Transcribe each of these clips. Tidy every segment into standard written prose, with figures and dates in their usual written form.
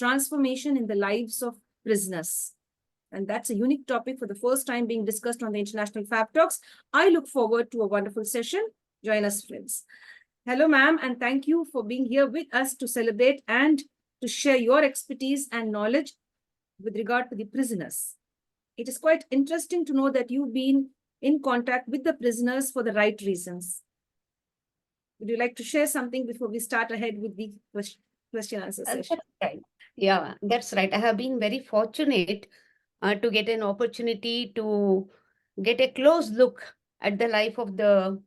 transformation in the lives of prisoners. And that's a unique topic for the first time being discussed on the International Fab Talks. I look forward to a wonderful session. Join us, friends. Hello, ma'am, and thank you for being here with us to celebrate and to share your expertise and knowledge with regard to the prisoners. It is quite interesting to know that you've been in contact with the prisoners for the right reasons. Would you like to share something before we start ahead with the question answer session? That's right. Yeah, that's right. I have been very fortunate to get an opportunity to get a close look at the life of the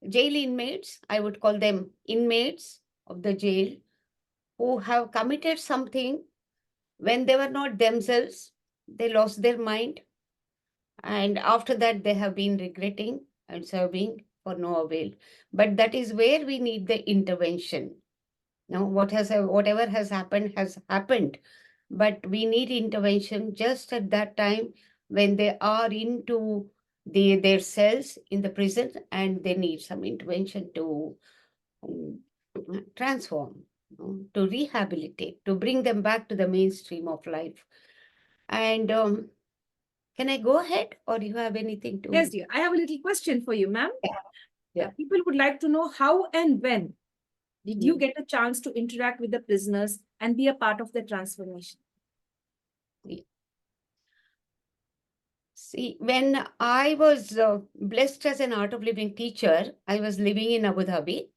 jail inmates. I would call them inmates of the jail who have committed something when they were not themselves. They lost their mind. And after that, they have been regretting and serving for no avail. But that is where we need the intervention. Now, whatever has happened. But we need intervention just at that time when they are into their cells in the prison and they need some intervention to um, transform, to rehabilitate, to bring them back to the mainstream of life. And can I go ahead or you have anything to? Yes, dear. I have a little question for you, ma'am. Yeah. People would like to know how and when did you get a chance to interact with the prisoners and be a part of the transformation? Yeah. See, when I was blessed as an art of living teacher, I was living in Abu Dhabi,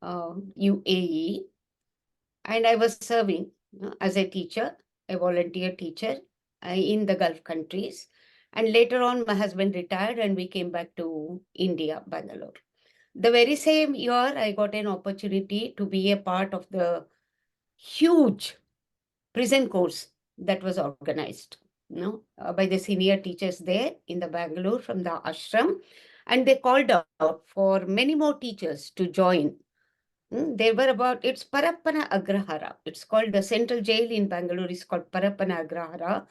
UAE, and I was serving as a teacher, a volunteer teacher in the Gulf countries. And later on, my husband retired and we came back to India, Bangalore. The very same year, I got an opportunity to be a part of the huge prison course that was organized by the senior teachers there in the Bangalore from the ashram. And they called out for many more teachers to join. There were it's Parappana Agrahara. It's called the central jail in Bangalore is called Parappana Agrahara.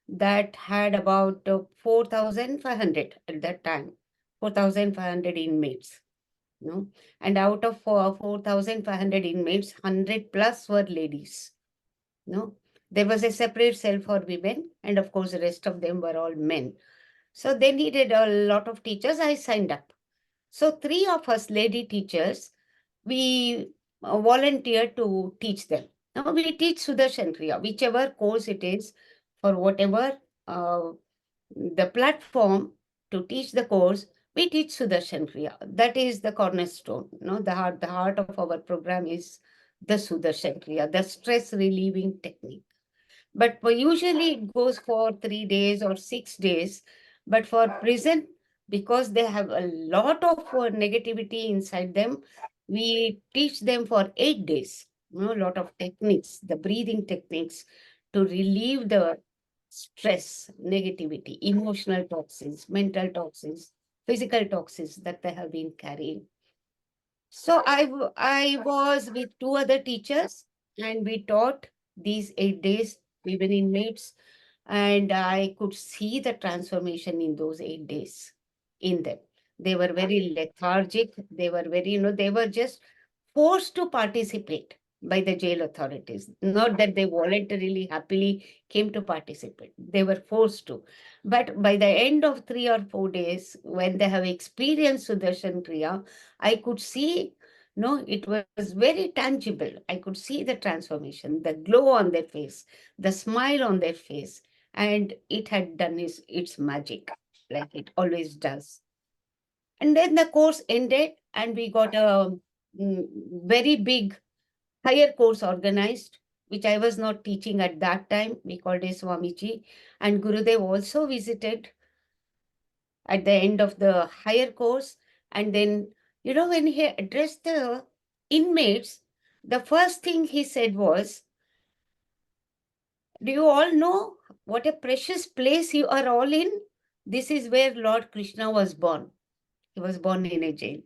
That had about 4,500 at that time, 4,500 inmates. And out of 4,500 inmates, 100 plus were ladies. There was a separate cell for women, and of course, the rest of them were all men. So they needed a lot of teachers. I signed up. So 3 of us lady teachers, we volunteered to teach them. Now we teach Sudarshan Kriya, whichever course it is, for whatever the platform to teach the course, we teach Sudarshan Kriya. That is the cornerstone. The heart of our program is the Sudarshan Kriya, the stress relieving technique. But usually it goes for 3 days or 6 days. But for prison, because they have a lot of negativity inside them, we teach them for 8 days. A lot of techniques, the breathing techniques to relieve the stress, negativity, emotional toxins, mental toxins, physical toxins that they have been carrying. So I was with 2 other teachers and we taught these 8 days women inmates, and I could see the transformation in those 8 days in them. They were very lethargic. They were very, they were just forced to participate by the jail authorities. Not that they voluntarily, happily came to participate. They were forced to. But by the end of 3 or 4 days, when they have experienced Sudarshan Kriya, I could see, it was very tangible. I could see the transformation, the glow on their face, the smile on their face, and it had done its magic, like it always does. And then the course ended, and we got a very big higher course organized, which I was not teaching at that time. We called it Swamiji. And Gurudev also visited at the end of the higher course. And then, when he addressed the inmates, the first thing he said was, do you all know what a precious place you are all in? This is where Lord Krishna was born. He was born in a jail.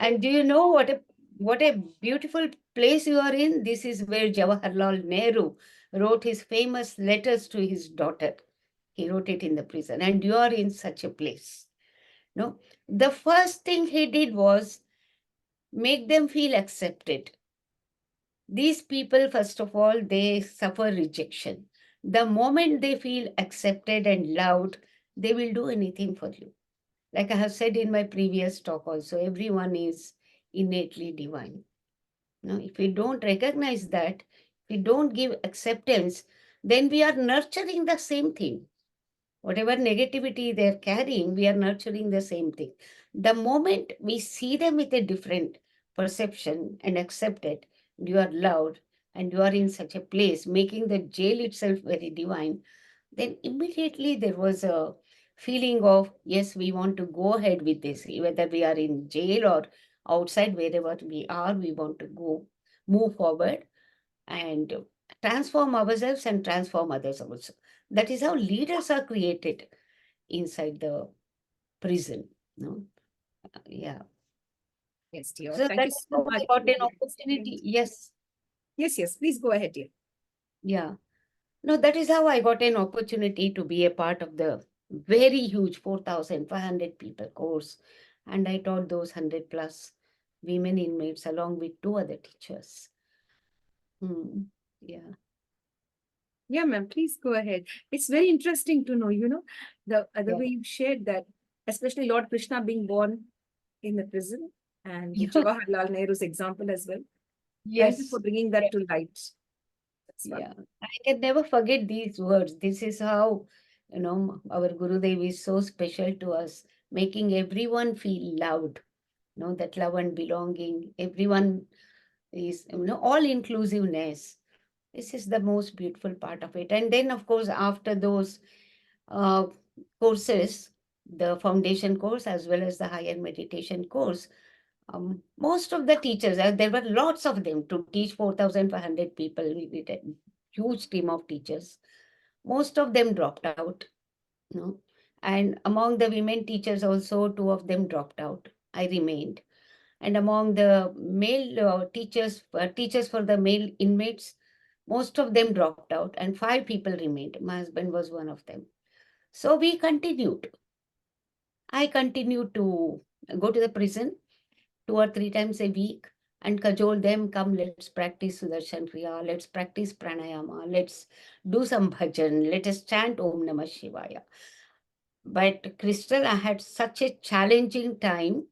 And do you know what a beautiful place you are in? This is where Jawaharlal Nehru wrote his famous letters to his daughter. He wrote it in the prison, and you are in such a place. No, the first thing he did was make them feel accepted. These people, first of all, they suffer rejection. The moment they feel accepted and loved, they will do anything for you. Like I have said in my previous talk also, everyone is innately divine. No, if we don't recognize that, if we don't give acceptance, then we are nurturing the same thing. Whatever negativity they're carrying, we are nurturing the same thing. The moment we see them with a different perception and accept it, you are loved and you are in such a place, making the jail itself very divine, then immediately there was a feeling of, yes, we want to go ahead with this, whether we are in jail or outside, wherever we are, we want to go, move forward and transform ourselves and transform others also. That is how leaders are created inside the prison. No? Yeah. Yes, dear. So Thank you that's so how much I got for an your opportunity. experience. Yes. Yes, yes. Please go ahead, dear. Yeah. No, that is how I got an opportunity to be a part of the very huge 4,500 people course. And I taught those 100 plus women inmates along with two other teachers. Hmm. Yeah. Yeah, ma'am. Please go ahead. It's very interesting to know, the Yeah. way you shared that, especially Lord Krishna being born in the prison and Yeah. Jawaharlal Nehru's example as well. Thank you for Yes. bringing that to light. That's fun. Yeah, I can never forget these words. This is how, our Gurudev is so special to us, making everyone feel loved, that love and belonging. Everyone is, all inclusiveness. This is the most beautiful part of it. And then, of course, after those uh, courses, the foundation course as well as the higher meditation course, most of the teachers, there were lots of them to teach 4,500 people. We did a huge team of teachers. Most of them dropped out, you know. And among the women teachers also, two of them dropped out. I remained. And among the male teachers for the male inmates, most of them dropped out and five people remained. My husband was one of them. So we continued. I continued to go to the prison 2 or 3 times a week and cajole them, come, let's practice Sudarshan Kriya, let's practice pranayama, let's do some bhajan, let us chant Om Namah Shivaya. But Crystal, I had such a challenging time.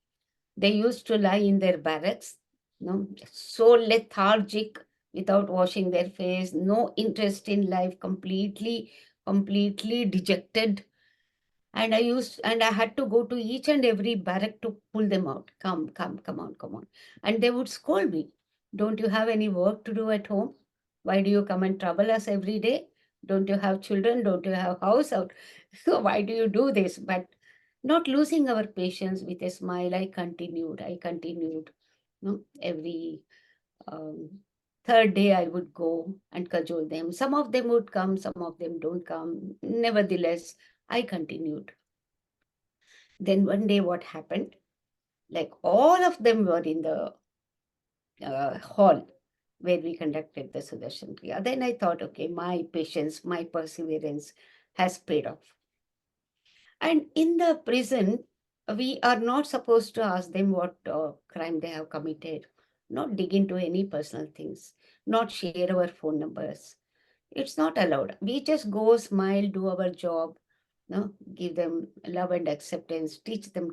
They used to lie in their barracks, so lethargic without washing their face, no interest in life, completely dejected. And I had to go to each and every barrack to pull them out. Come on, come on. And they would scold me. Don't you have any work to do at home? Why do you come and trouble us every day? Don't you have children? Don't you have house out? So why do you do this? But not losing our patience, with a smile, I continued. Every um, third day I would go and cajole them. Some of them would come, some of them don't come. Nevertheless, I continued. Then one day, what happened? Like all of them were in the hall where we conducted the Sudarshan Kriya. Then I thought, okay, my patience, my perseverance has paid off. And in the prison, we are not supposed to ask them what crime they have committed, not dig into any personal things, not share our phone numbers. It's not allowed. We just go, smile, do our job, give them love and acceptance, teach them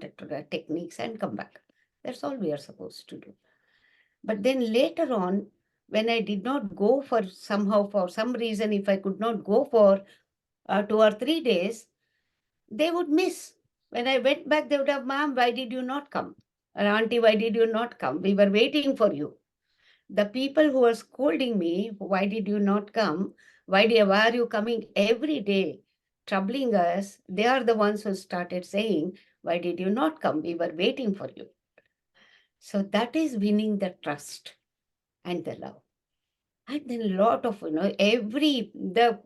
techniques, and come back. That's all we are supposed to do. But then later on, when I did not go for some reason, if I could not go for 2 or 3 days, they would miss. When I went back, they would have, Ma'am, why did you not come? Or Auntie, why did you not come? We were waiting for you. The people who were scolding me, why did you not come? Why are you coming every day, troubling us? They are the ones who started saying, why did you not come? We were waiting for you. So that is winning the trust and the love. And then a lot of, the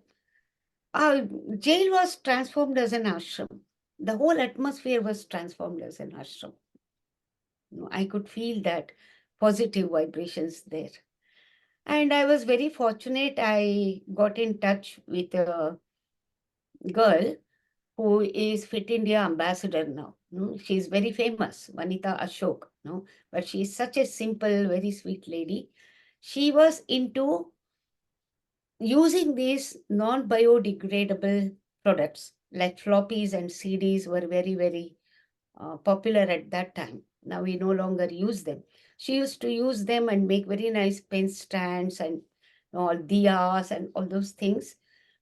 uh, jail was transformed as an ashram. The whole atmosphere was transformed as an ashram. I could feel that positive vibrations there. And I was very fortunate. I got in touch with a girl who is Fit India ambassador now. She's very famous, Vanita Ashok. But she's such a simple, very sweet lady. She was into using these non-biodegradable products like floppies and CDs were very, very popular at that time. Now we no longer use them. She used to use them and make very nice pen stands and all diyas and all those things.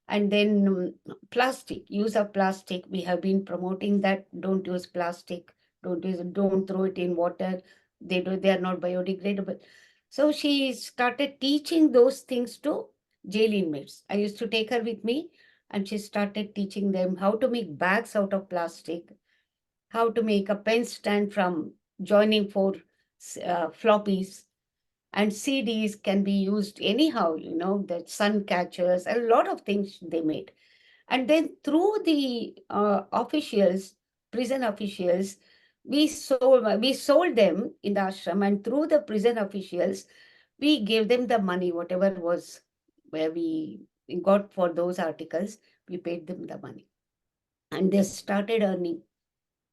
And then plastic, use of plastic. We have been promoting that. Don't use plastic. Don't throw it in water. They are not biodegradable. So she started teaching those things to jail inmates. I used to take her with me, and she started teaching them how to make bags out of plastic, how to make a pen stand from joining four floppies, and CDs can be used anyhow, the sun catchers, a lot of things they made. And then through the officials, prison officials, we sold them in the ashram, and through the prison officials, we gave them the money, whatever was where we got for those articles, we paid them the money. And they started earning.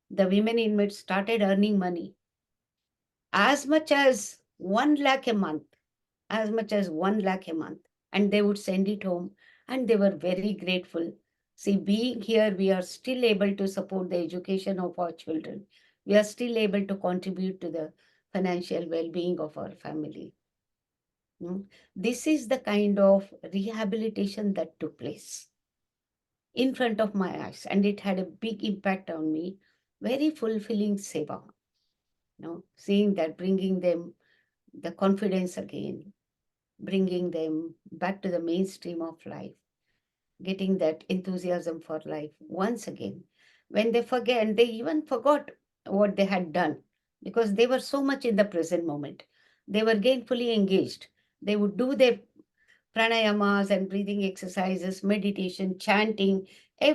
The women inmates started earning money as much as 1 lakh a month, as much as 1 lakh a month. And they would send it home, and they were very grateful. See, being here, we are still able to support the education of our children. We are still able to contribute to the financial well-being of our family. This is the kind of rehabilitation that took place in front of my eyes, and it had a big impact on me. Very fulfilling seva, seeing that, bringing them the confidence again, bringing them back to the mainstream of life, getting that enthusiasm for life once again. When they forget, and they even forgot what they had done because they were so much in the present moment. They were gainfully engaged. They would do their pranayamas and breathing exercises, meditation, chanting, there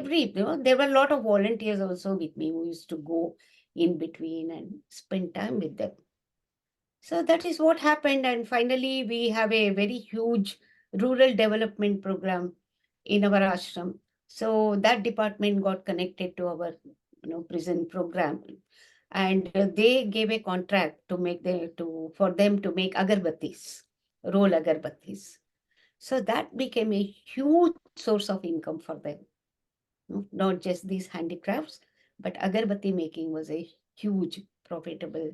were a lot of volunteers also with me who used to go in between and spend time with them. So that is what happened. And finally, we have a very huge rural development program in our ashram. So that department got connected to our prison program. And they gave a contract for them to make agarbattis, roll agarbattis. So that became a huge source of income for them. Not just these handicrafts, but agarbatti making was a huge profitable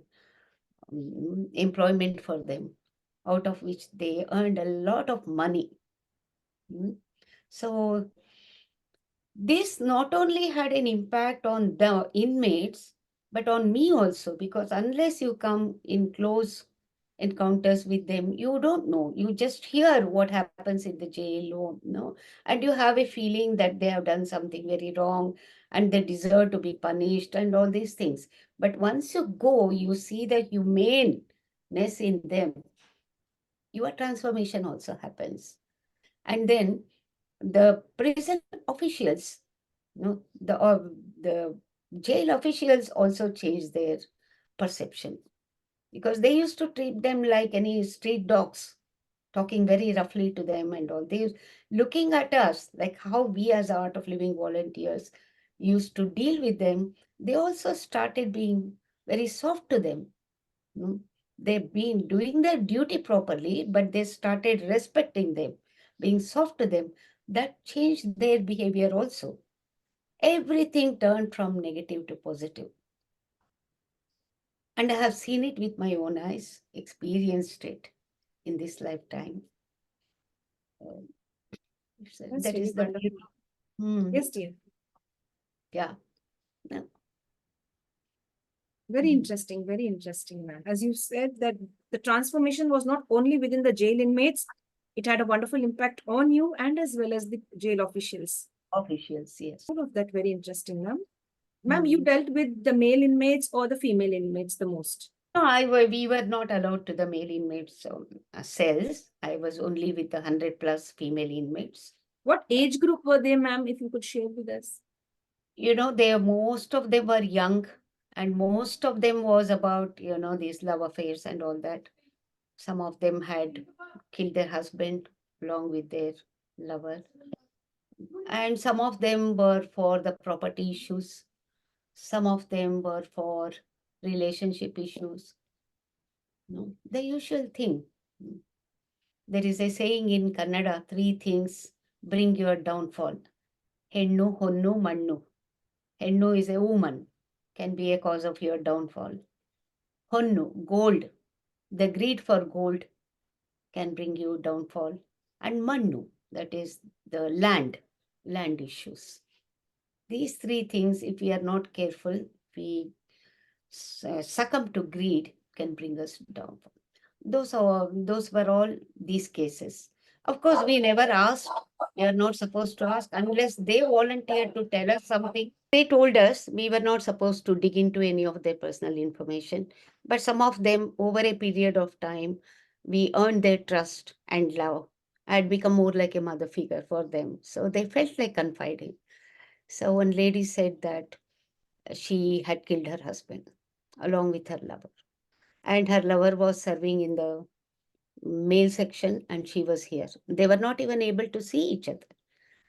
employment for them, out of which they earned a lot of money. So this not only had an impact on the inmates, but on me also, because unless you come in close encounters with them, you don't know. You just hear what happens in the jail, and you have a feeling that they have done something very wrong and they deserve to be punished and all these things. But once you go, you see the humaneness in them. Your transformation also happens. And then the prison officials, the jail officials also changed their perception, because they used to treat them like any street dogs, talking very roughly to them and all. They looking at us like how we as Art of Living volunteers used to deal with them. They also started being very soft to them. They've been doing their duty properly, but they started respecting them, being soft to them. That changed their behavior also. Everything turned from negative to positive. And I have seen it with my own eyes, experienced it in this lifetime. That's That really is the wonderful. Hmm. Yes, dear. Yeah. No. Very interesting, ma'am. As you said, that the transformation was not only within the jail inmates, it had a wonderful impact on you and as well as the jail officials. Officials, yes. All of that very interesting, ma'am. Ma'am, you dealt with the male inmates or the female inmates the most? No, we were not allowed to the male inmates cells. I was only with the 100 plus female inmates. What age group were they, ma'am, if you could share with us? Most of them were young, and most of them was about, these love affairs and all that. Some of them had killed their husband along with their lover. And some of them were for the property issues. Some of them were for relationship issues. The usual thing. There is a saying in Kannada, three things bring your downfall. Hennu, honnu, mannu. Hennu is a woman, can be a cause of your downfall. Honnu, gold. The greed for gold can bring you downfall. And mannu, that is the land issues. These three things, if we are not careful, we succumb to greed, can bring us downfall. Those were all these cases. Of course, we never asked. We are not supposed to ask unless they volunteered to tell us something. They told us we were not supposed to dig into any of their personal information. But some of them, over a period of time, we earned their trust and love. I had become more like a mother figure for them. So they felt like confiding. So one lady said that she had killed her husband along with her lover. And her lover was serving in the male section and she was here. They were not even able to see each other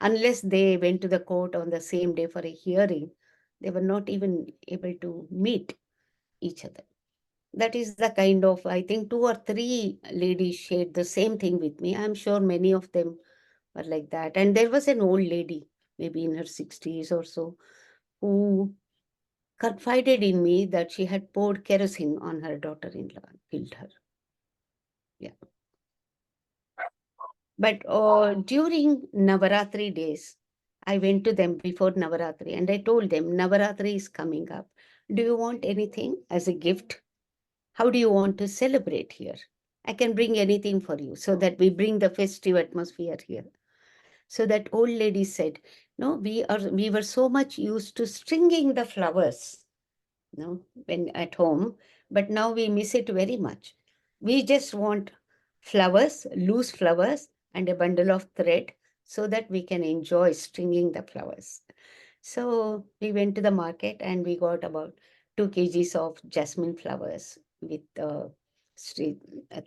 unless they went to the court on the same day for a hearing. They were not even able to meet each other. That is the kind of, I think 2 or 3 ladies shared the same thing with me. I'm sure many of them were like that. And there was an old lady, maybe in her 60s or so, who confided in me that she had poured kerosene on her daughter-in-law and killed her. Yeah. But during Navaratri days, I went to them before Navaratri and I told them, Navaratri is coming up. Do you want anything as a gift? How do you want to celebrate here? I can bring anything for you so that we bring the festive atmosphere here. So that old lady said, no, we were so much used to stringing the flowers, when at home, but now we miss it very much. We just want flowers, loose flowers, and a bundle of thread so that we can enjoy stringing the flowers. So we went to the market and we got about 2 kgs of jasmine flowers with a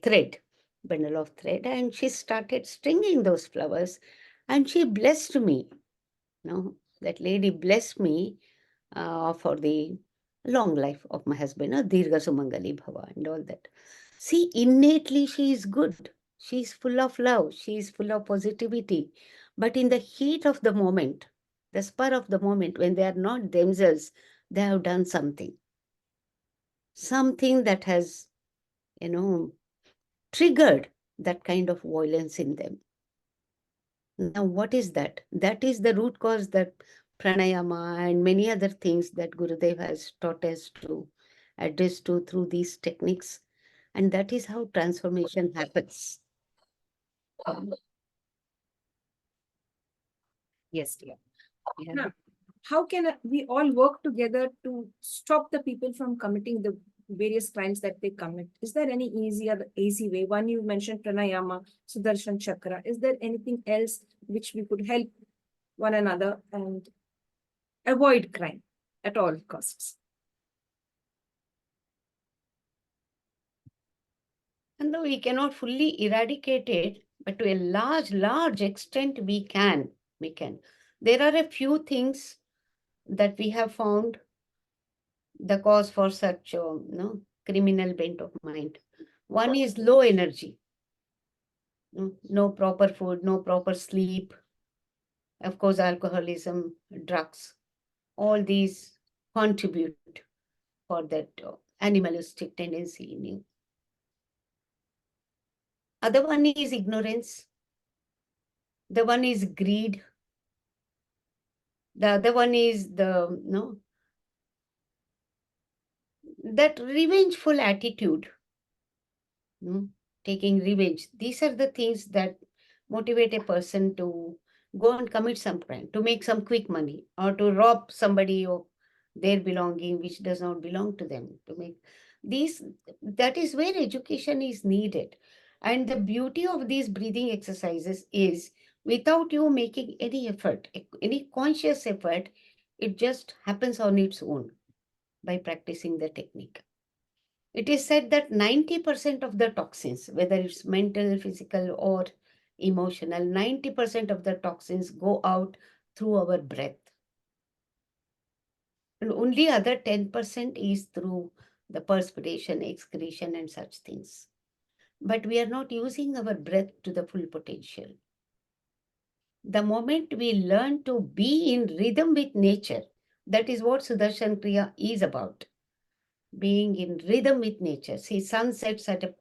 thread, bundle of thread, and she started stringing those flowers, and she blessed me. That lady blessed me for the long life of my husband, Dirgha Sumangali Bhava, and all that. See, innately she is good. She is full of love. She is full of positivity. But in the heat of the moment, the spur of the moment, when they are not themselves, they have done something. Something that has, triggered that kind of violence in them. Now, what is that? That is the root cause that pranayama and many other things that Gurudev has taught us to address to through these techniques. And that is how transformation happens. Yes, dear. Yeah. Now, how can we all work together to stop the people from committing the various crimes that they commit? Is there any easy way? One, you mentioned pranayama, Sudarshan Chakra. Is there anything else which we could help one another and avoid crime at all costs? And though we cannot fully eradicate it, but to a large extent we can. There are a few things that we have found the cause for such criminal bent of mind. One is low energy. No proper food, no proper sleep, of course, alcoholism, drugs, all these contribute for that animalistic tendency in you. Other one is ignorance. The one is greed. The other one is that revengeful attitude, taking revenge. These are the things that motivate a person to go and commit some crime, to make some quick money, or to rob somebody of their belonging which does not belong to them. To make these, that is where education is needed. And the beauty of these breathing exercises is without you making any effort, any conscious effort, it just happens on its own by practicing the technique. It is said that 90% of the toxins, whether it's mental, physical, or emotional, 90% of the toxins go out through our breath. And only other 10% is through the perspiration, excretion, and such things. but we are not using our breath to the full potential. The moment we learn to be in rhythm with nature, that is what Sudarshan Kriya is about. Being in rhythm with nature. See, sun sets at a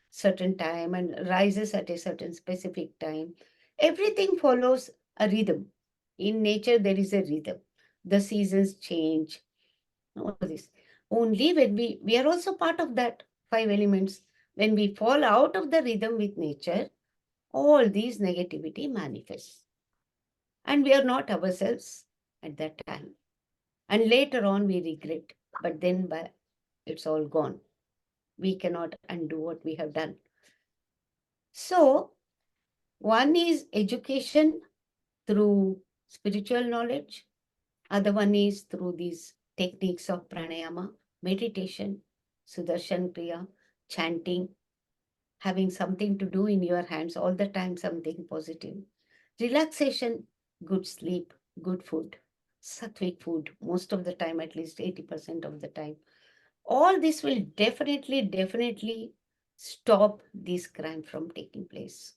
certain time and rises at a certain specific time. Everything follows a rhythm. In nature, there is a rhythm. The seasons change. All this. Only when we are also part of that 5 elements. When we fall out of the rhythm with nature, all these negativity manifests. And we are not ourselves at that time. And later on, we regret. But then it's all gone. We cannot undo what we have done. So, one is education through spiritual knowledge. Other one is through these techniques of pranayama, meditation, Sudarshan Kriya, chanting, having something to do in your hands all the time, something positive. Relaxation, good sleep, good food, sattvic food, most of the time, at least 80% of the time. All this will definitely stop this crime from taking place.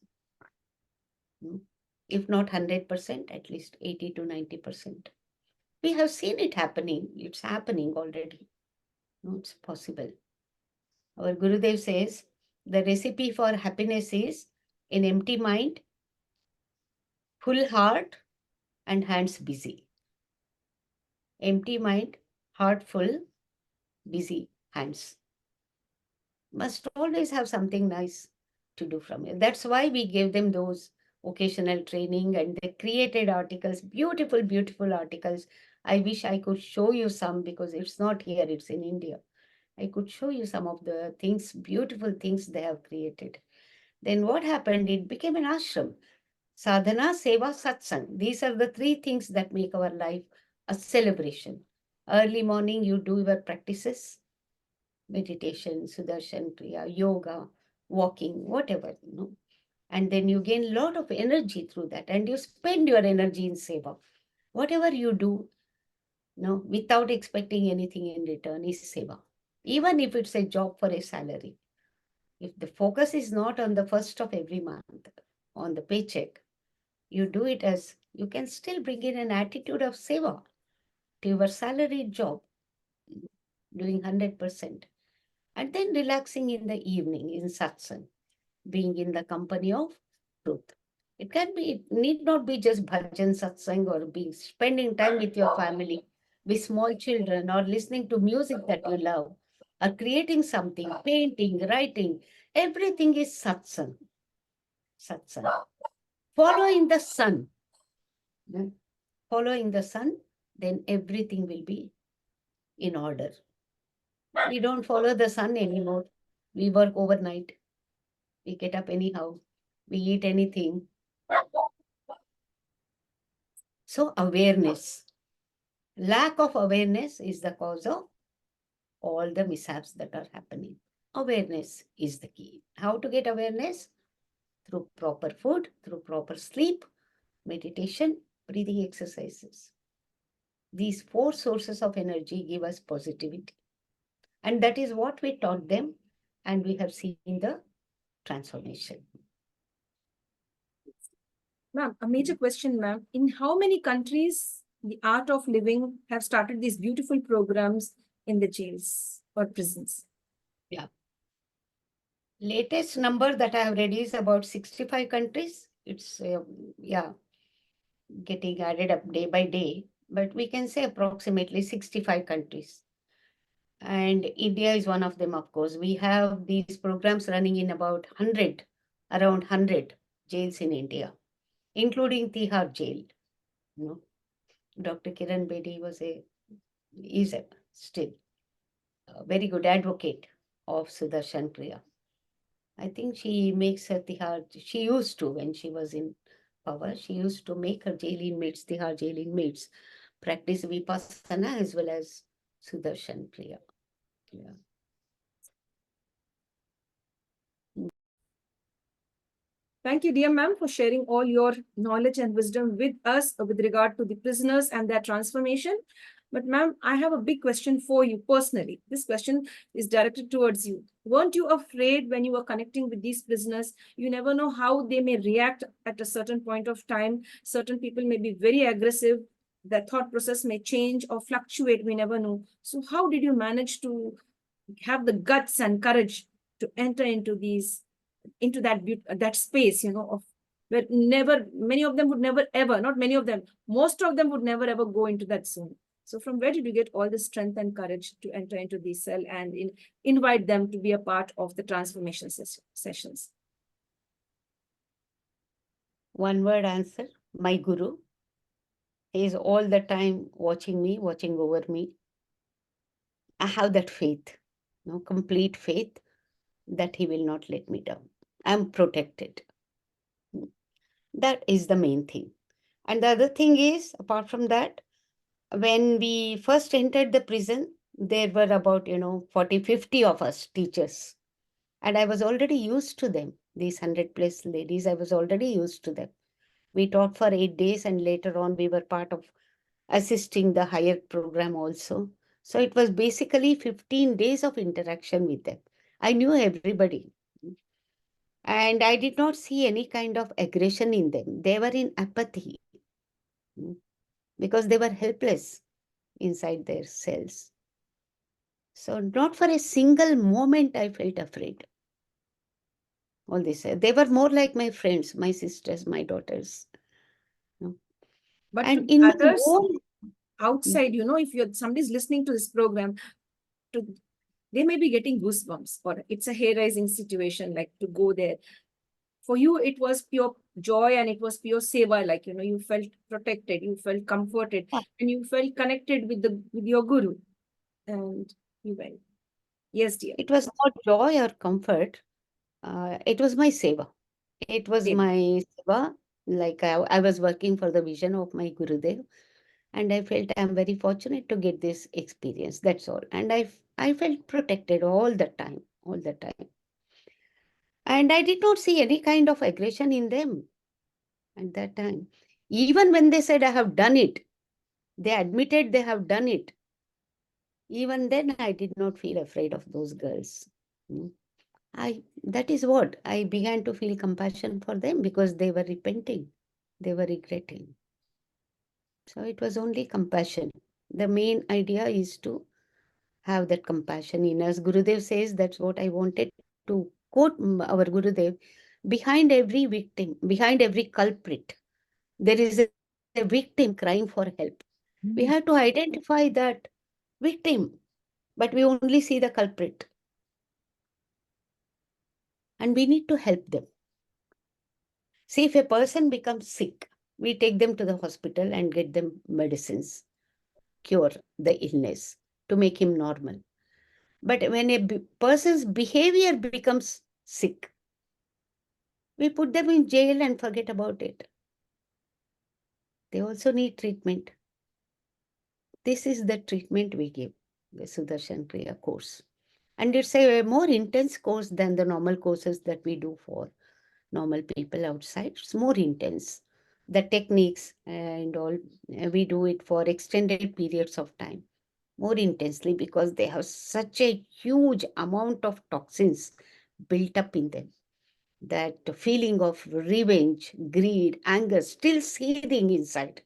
If not 100%, at least 80 to 90%. We have seen it happening. It's happening already. No, it's possible. Our Gurudev says the recipe for happiness is an empty mind, full heart, and hands busy. Empty mind, heart full, busy hands. Must always have something nice to do from it. That's why we gave them those occasional training and they created articles, beautiful articles. I wish I could show you some because it's not here, it's in India. I could show you some of the things, beautiful things they have created. Then what happened? It became an ashram. Sadhana, Seva, Satsang. These are the 3 things that make our life a celebration. Early morning, you do your practices, meditation, Sudarshan Kriya, yoga, walking, whatever, And then you gain a lot of energy through that and you spend your energy in Seva. Whatever you do, without expecting anything in return is Seva. Even if it's a job for a salary. If the focus is not on the first of every month, on the paycheck, you do it as, you can still bring in an attitude of Seva to your salaried job, doing 100%. And then relaxing in the evening in satsang, being in the company of truth. It need not be just bhajan satsang or being spending time with your family, with small children, or listening to music that you love, or creating something, painting, writing. Everything is satsang. Satsang. Following the sun. Following the sun, then everything will be in order. We don't follow the sun anymore. We work overnight. We get up anyhow. We eat anything. So awareness. Lack of awareness is the cause of all the mishaps that are happening. Awareness is the key. How to get awareness? Through proper food, through proper sleep, meditation, breathing exercises. These 4 sources of energy give us positivity. And that is what we taught them. And we have seen the transformation. Ma'am, a major question, ma'am. In how many countries the art of living have started these beautiful programs in the jails or prisons? Yeah. Latest number that I have read is about 65 countries. It's, getting added up day by day, but we can say approximately 65 countries. And India is one of them, of course. We have these programs running in about around 100 jails in India, including Tihar jail. Dr. Kiran Bedi is still a very good advocate of Sudarshan Kriya. I think she makes her Tihar, she used to when she was in power, she used to make her jail inmates, Tihar jail inmates, practice Vipassana as well as Sudarshan Kriya. Yeah. Thank you, dear ma'am, for sharing all your knowledge and wisdom with us with regard to the prisoners and their transformation. But ma'am, I have a big question for you personally. This question is directed towards you. Weren't you afraid when you were connecting with these prisoners? You never know how they may react at a certain point of time. Certain people may be very aggressive. Their thought process may change or fluctuate. We never know. So how did you manage to have the guts and courage to enter into that space, of where never, many of them would never ever, not many of them, most of them would never ever go into that zone. So from where did you get all the strength and courage to enter into the cell and invite them to be a part of the transformation sessions? One word answer, my guru. He is all the time watching me, watching over me. I have that faith, complete faith that he will not let me down. I'm protected. That is the main thing. And the other thing is, apart from that, when we first entered the prison, there were about, 40, 50 of us teachers. And I was already used to them. These 100 plus ladies, I was already used to them. We taught for 8 days, and later on we were part of assisting the higher program also. So it was basically 15 days of interaction with them. I knew everybody. And I did not see any kind of aggression in them. They were in apathy because they were helpless inside their cells. So not for a single moment I felt afraid. All this, they were more like my friends, my sisters, my daughters. But to And the in my others own, outside, if somebody's listening to this program, to they may be getting goosebumps, or it's a hair raising situation, like to go there. For you, it was pure joy and it was pure seva, like, you felt protected, you felt comforted, and you felt connected with your guru. And you went. Yes, dear. it was not joy or comfort. It was my seva. It was Seva. my seva. Like I was working for the vision of my Gurudev, and I felt I'm very fortunate to get this experience. That's all. And I felt protected all the time, all the time. And I did not see any kind of aggression in them at that time. Even when they said I have done it, they admitted they have done it. Even then, I did not feel afraid of those girls. Mm. That is what I began to feel compassion for them because they were repenting, they were regretting. So it was only compassion. The main idea is to have that compassion in us. Gurudev says that's what I wanted to quote our Gurudev. Behind every victim, behind every culprit, there is a victim crying for help. We have to identify that victim, but we only see the culprit. And we need to help them. See, if a person becomes sick, we take them to the hospital and get them medicines, cure the illness to make him normal. But when a person's behavior becomes sick, we put them in jail and forget about it. They also need treatment. This is the treatment we give, the Sudarshan Kriya course. And it's a more intense course than the normal courses that we do for normal people outside. It's more intense. The techniques and all, we do it for extended periods of time, more intensely because they have such a huge amount of toxins built up in them. That feeling of revenge, greed, anger still seething inside.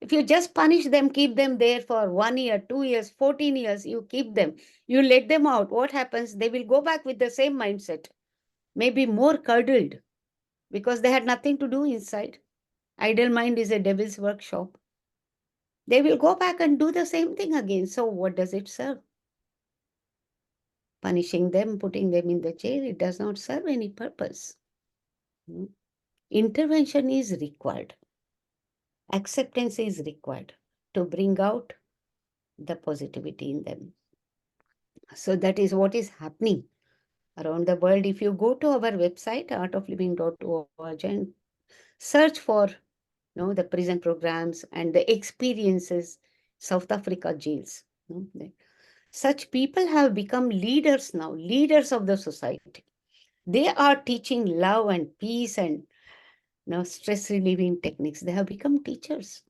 If you just punish them, keep them there for 1 year, 2 years, 14 years, you keep them, you let them out, what happens? They will go back with the same mindset, maybe more curdled because they had nothing to do inside. Idle mind is a devil's workshop. They will go back and do the same thing again. So what does it serve? Punishing them, putting them in the jail, it does not serve any purpose. Intervention is required. Acceptance is required to bring out the positivity in them. So that is what is happening around the world. If you go to our website, artofliving.org, and search for the prison programs and the experiences, South Africa jails. Such people have become leaders now, leaders of the society. They are teaching love and peace and stress relieving techniques. They have become teachers.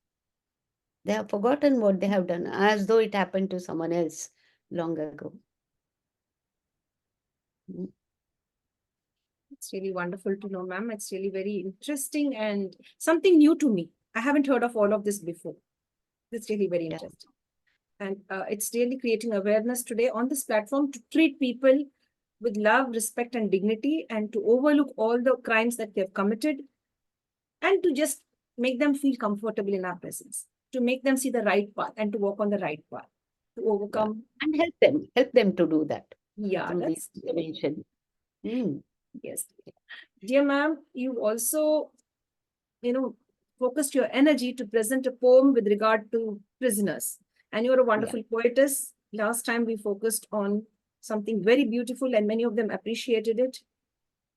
They have forgotten what they have done as though it happened to someone else long ago. Mm. It's really wonderful to know, ma'am. It's really very interesting and something new to me. I haven't heard of all of this before. It's really very Yeah. interesting. And it's really creating awareness today on this platform to treat people with love, respect, and dignity, and to overlook all the crimes that they have committed, and to just make them feel comfortable in our presence, to make them see the right path and to walk on the right path, to Yeah. overcome. And help them to do that Yeah, through this that's intervention. Mm. yes. Dear ma'am, you also, you know, focused your energy to present a poem with regard to prisoners. And you're a Yeah. wonderful poetess. Last time we focused on something very beautiful and many of them appreciated it.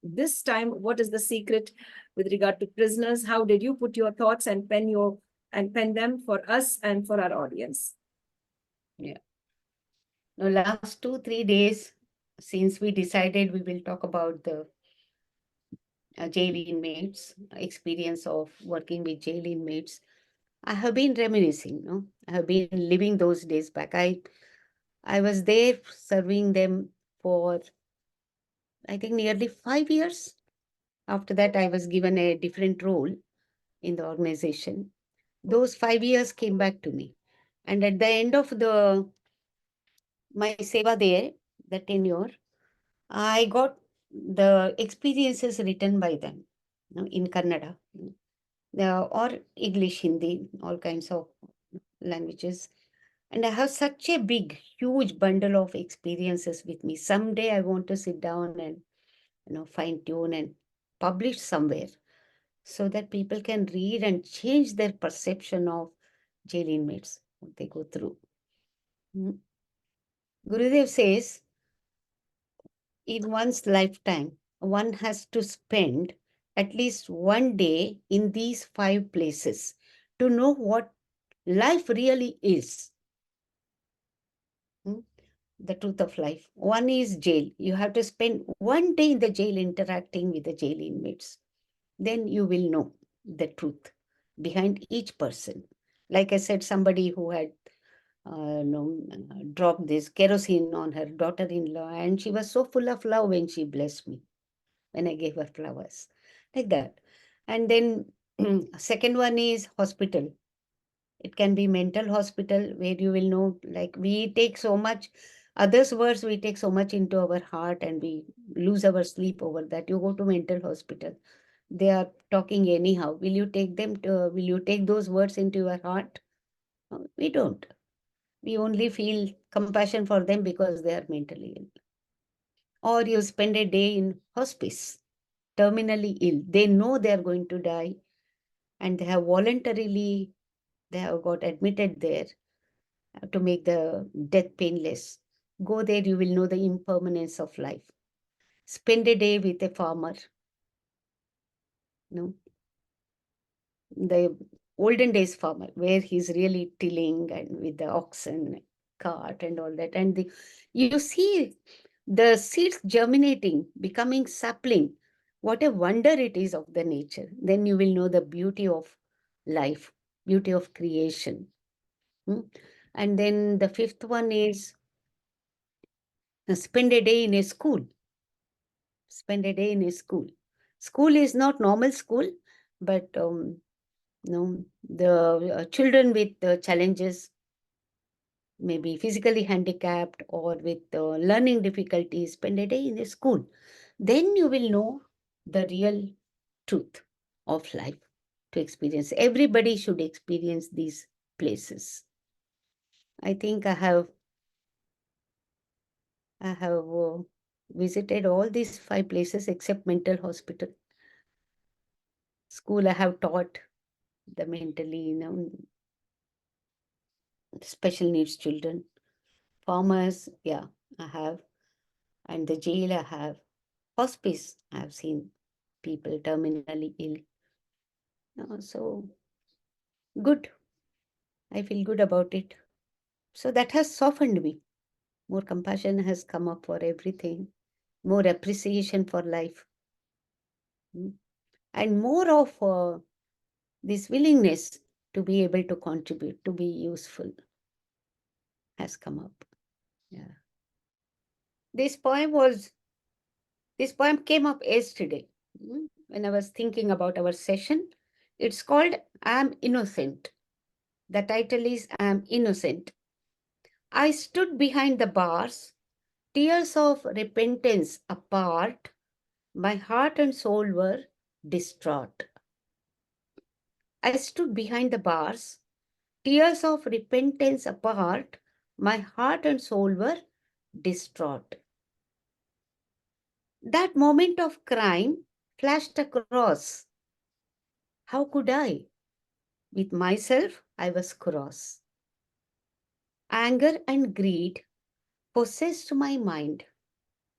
This time, what is the secret with regard to prisoners? How did you put your thoughts and pen them for us and for our audience? Yeah. Now, last 2, 3 days since we decided we will talk about the jail inmates, experience of working with jail inmates, I have been reminiscing. No, I have been living those days back. I was there serving them for I think nearly 5 years. After that, I was given a different role in the organization. Those 5 years came back to me, and at the end of the my seva there, the tenure, I got the experiences written by them, in Kannada, or English, Hindi, all kinds of languages. And I have such a big, huge bundle of experiences with me. Someday I want to sit down and fine tune and publish somewhere so that people can read and change their perception of jail inmates, what they go through. Mm. Gurudev says, in one's lifetime, one has to spend at least one day in these 5 places to know what life really is. Mm. The truth of life. One is jail. You have to spend one day in the jail interacting with the jail inmates. Then you will know the truth behind each person. Like I said, somebody who had dropped this kerosene on her daughter-in-law, and she was so full of love when she blessed me, when I gave her flowers, like that. And then second one is hospital. It can be mental hospital where you will know, like we take so much, others' words we take so much into our heart and we lose our sleep over that. You go to mental hospital, they are talking anyhow. Will you take those words into your heart? No, we don't. We only feel compassion for them because they are mentally ill. Or you spend a day in hospice, terminally ill. They know they are going to die and they have got admitted there to make the death painless. Go there, you will know the impermanence of life. Spend a day with a farmer, no, the olden days farmer, where he's really tilling and with the oxen, cart, and all that. And you see the seeds germinating, becoming sapling. What a wonder it is of the nature. Then you will know the beauty of life, beauty of creation. Hmm? And then the fifth one is spend a day in a school. Spend a day in a school. School is not normal school, but the children with challenges, maybe physically handicapped or with learning difficulties, spend a day in a school. Then you will know the real truth of life to experience. Everybody should experience these places. I think I have visited all these 5 places except mental hospital. School, I have taught the mentally, special needs children. Farmers, yeah, I have. And the jail, I have. Hospice, I have seen people terminally ill. So good. I feel good about it. So that has softened me. More compassion has come up for everything. More appreciation for life. Mm. And more of this willingness to be able to contribute, to be useful has come up. Yeah. This poem was This poem came up yesterday when I was thinking about our session. It's called I Am Innocent. The title is I Am Innocent. I stood behind the bars, tears of repentance apart. My heart and soul were distraught. I stood behind the bars, tears of repentance apart. My heart and soul were distraught. That moment of crime flashed across. How could I? With myself, I was cross. Anger and greed possessed my mind.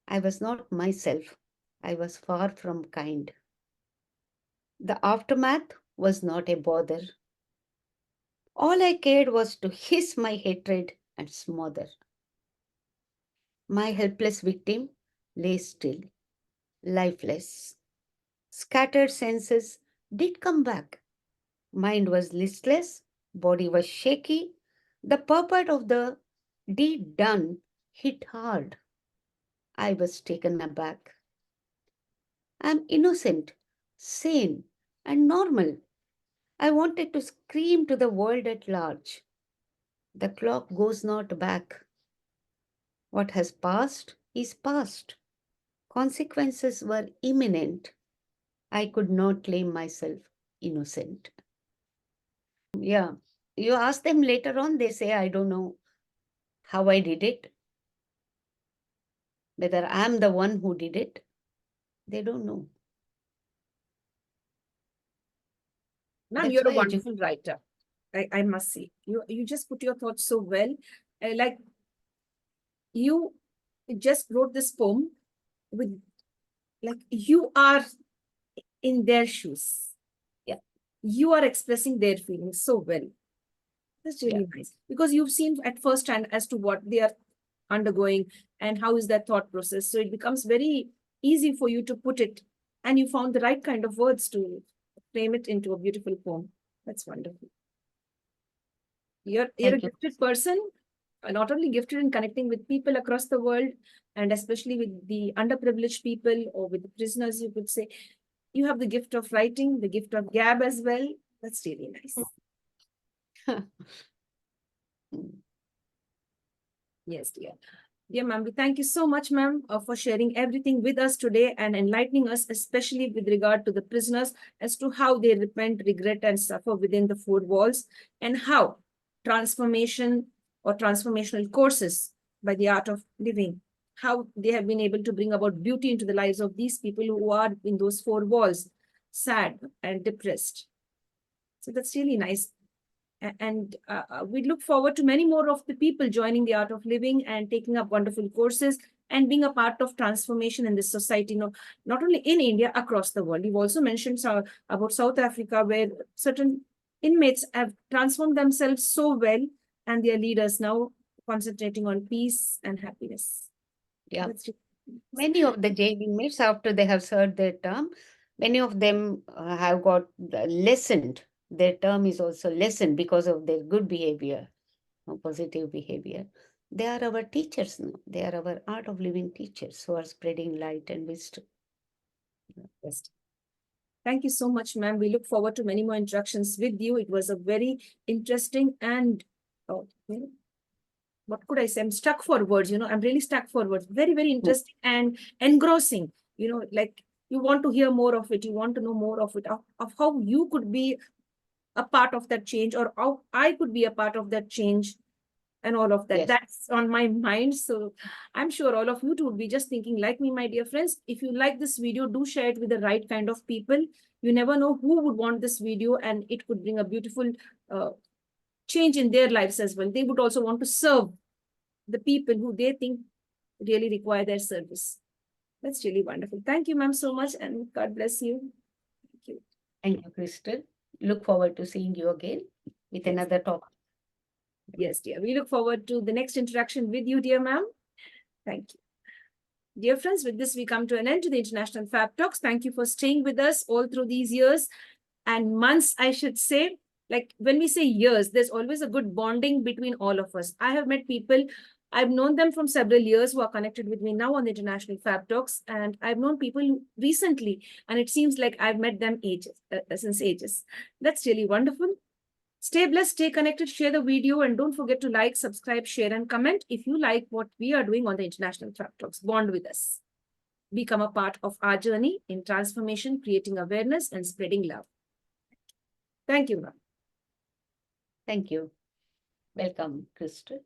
I was not myself. I was far from kind. The aftermath was not a bother. All I cared was to hiss my hatred and smother. My helpless victim lay still, lifeless. Scattered senses did come back. Mind was listless, body was shaky. The purport of the deed done hit hard. I was taken aback. I am innocent, sane, and normal. I wanted to scream to the world at large. The clock goes not back. What has passed is past. Consequences were imminent. I could not claim myself innocent. Yeah. You ask them later on, they say, I don't know how I did it, whether I'm the one who did it. They don't know. Ma'am, That's you're a why wonderful writer. I must say. You just put your thoughts so well. Like you just wrote this poem with like you are in their shoes. Yeah. You are expressing their feelings so well. That's yeah, really nice. Because you've seen at first hand as to what they are undergoing and how is that thought process. So it becomes very easy for you to put it. And you found the right kind of words to frame it into a beautiful poem. That's wonderful. You're a thank you. gifted person, not only gifted in connecting with people across the world, and especially with the underprivileged people or with the prisoners, you could say. You have the gift of writing, the gift of gab as well. That's really nice. Yes, dear. Dear ma'am, we thank you so much, ma'am, for sharing everything with us today and enlightening us, especially with regard to the prisoners, as to how they repent, regret, and suffer within the four walls, and how transformation or transformational courses by the art of living, how they have been able to bring about beauty into the lives of these people who are in those four walls, sad and depressed. So that's really nice. And we look forward to many more of the people joining the art of living and taking up wonderful courses and being a part of transformation in this society, not only in India, across the world. You've also mentioned about South Africa, where certain inmates have transformed themselves so well, and their leaders now concentrating on peace and happiness. Yeah. That's Many of the jail inmates, after they have served their term, many of them have got lessened. Their term is also lessened because of their good behavior, positive behavior. They are our teachers now. They are our art of living teachers who are spreading light and wisdom. best. Thank you so much, ma'am. We look forward to many more interactions with you. It was a very interesting and what could I say? I'm stuck for words, I'm really stuck for words. Very, very interesting and engrossing. Like you want to hear more of it. You want to know more of it, of how you could be a part of that change, or how I could be a part of that change, and all of that. Yes. That's on my mind. So I'm sure all of you too would be just thinking like me, my dear friends. If you like this video, do share it with the right kind of people. You never know who would want this video, and it could bring a beautiful change in their lives as well. They would also want to serve the people who they think really require their service. That's really wonderful. Thank you, ma'am, so much, and God bless you. Thank you. Thank you, Crystal. Look forward to seeing you again with another topic. Yes, dear. We look forward to the next interaction with you, dear ma'am. Thank you. Dear friends, with this, we come to an end to the International Fab Talks. Thank you for staying with us all through these years and months, I should say. Like when we say years, there's always a good bonding between all of us. I have met people I've known them from several years who are connected with me now on the International Fab Talks, and I've known people recently, and it seems like I've met them since ages. That's really wonderful. Stay blessed, stay connected, share the video, and don't forget to like, subscribe, share, and comment if you like what we are doing on the International Fab Talks. Bond with us. Become a part of our journey in transformation, creating awareness, and spreading love. Thank you, ma'am. Thank you. Welcome, Crystal.